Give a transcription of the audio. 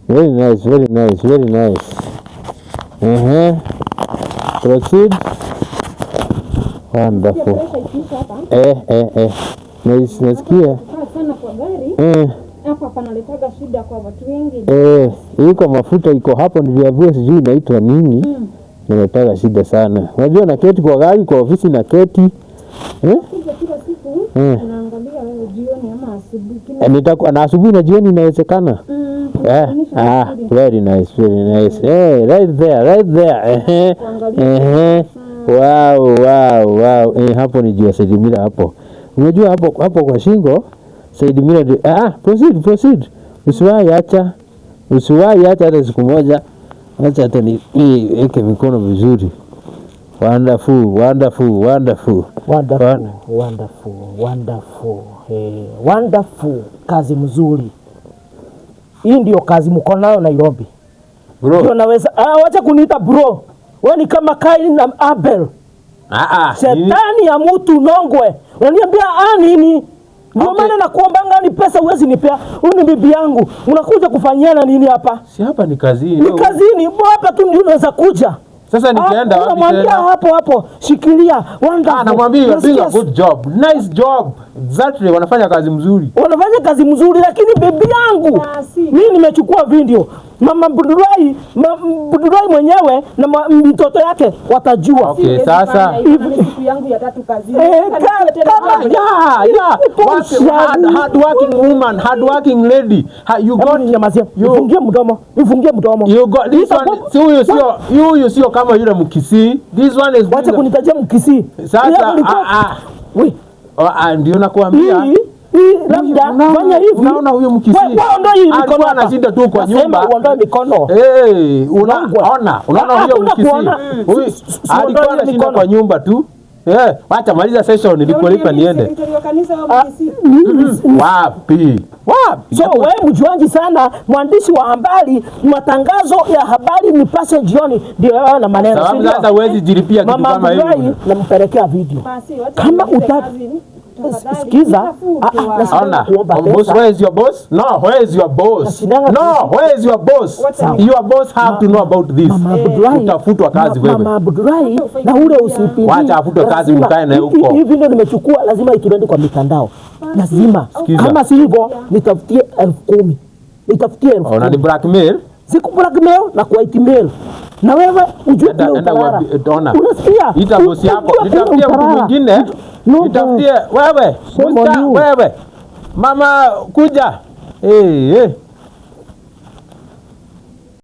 Very nice, very nice, very nice. Proceed. Wonderful. Nasikia. Sana kwa gari. Hapa panaletaga shida kwa watu wengi. Iko mafuta iko hapo niliambiwa sijui inaitwa nini. Inaletaga shida sana. Unajua na keti kwa gari kwa ofisi na keti. Kila siku unaangalia wewe jioni ama asubuhi. Nitakuwa na asubuhi na jioni inawezekana. Very nice, very nice. Right there. Wow. Hapo ni jua side mirror hapo. Unajua hapo kwa shingo side mirror. Proceed. Usiwahi acha hata siku moja. Acha hata niweke mikono vizuri. Wonderful. Kazi mzuri. Hii ndio kazi mko nayo Nairobi. Bro. Ndio naweza wacha kuniita bro. Wewe ni kama Kain na Abel. Shetani ya mtu nongwe. Unaniambia nini? Ndio maana nakuombanga ni pesa uwezi nipea. Huyu ni bibi yangu. Unakuja kufanyiana nini hapa? Si hapa ni kazini. Ni kazini. Hapa tu ndio unaweza kuja. Sasa nikienda wapi tena? Namwambia hapo. Shikilia. Wonderful. Namwambia you are doing a good job. Nice job. Exactly, wanafanya kazi mzuri. Wanafanya kazi mzuri lakini bibi yangu. Mimi nimechukua video. Mama Budurai mwenyewe na mtoto yake watajua. Okay, sasa siku yangu ya 3 kazini. Hard working woman, hard working lady. You got nyamazia. Nifungie mdomo. You got this one. Huyu sio kama yule Mkisii. This one is. Wacha kunitajia Mkisii. Sasa ndio nakuambia. Labda fanya hivi. Unaona huyu Mkisii alikuwa anashinda tu kwa nyumba. Uondoe mikono. Unaona huyu Mkisii. Huyu alikuwa anashinda kwa nyumba tu. Wacha maliza session nilikulipa niende. Wapi? So wewe mjuanji sana, mwandishi wa habari, matangazo ya habari Nipashe jioni ndio na maneno. Sasa huwezi jiripia kitu kama hiyo. Nampelekea video. Kama utaki sikiza, boss, where is your boss? No, where is your boss? Your boss have to know about this. Utafutwa kazi wewe. Mama Budurai na ule usipindi. Wacha afutwe kazi mkae na huko. Hivi ndio nimechukua, lazima ikiende kwa mitandao. Lazima. Kama si hivyo nitafutie 10,000. Nitafutie 10,000. Una ni blackmail? Siku blackmail na kwa email. Na wewe ujue utalala. Unasikia? Ita boss yako, nitafutie mtu mwingine. Nitafutie wewe. Mama kuja.